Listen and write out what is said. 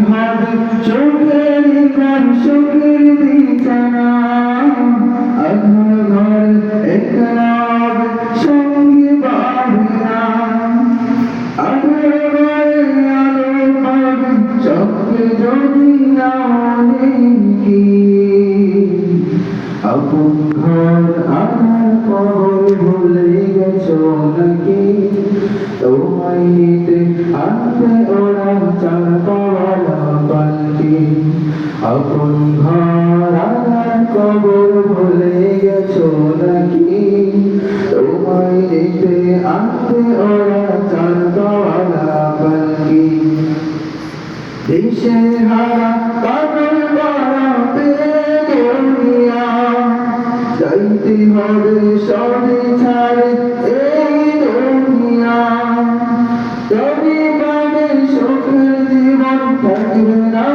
হবে চোখের ঘর সুখের বিছানা আধার ঘর একলা হবে সঙ্গী পাবে না আধার ঘরে আলো পাবে চোখে যদি না দেখি আপন ঘর আধার কবর ভুলে গেছো নাকি তোমায় নিতে আনতে ওরা চার পাওয়ালা পালকি আপন ঘর আধার কবর ভুলে গেছো নাকি তোমায় নিতে আনতে ওরা চার পাওয়ালা পালকি দেশে হারা পাগল পাড়া পেয়ে দুনিয়া যাইতে হবে সবে ছাড়ে এই দুনিয়া তবে পাবে সুখের জীবন থাকবে না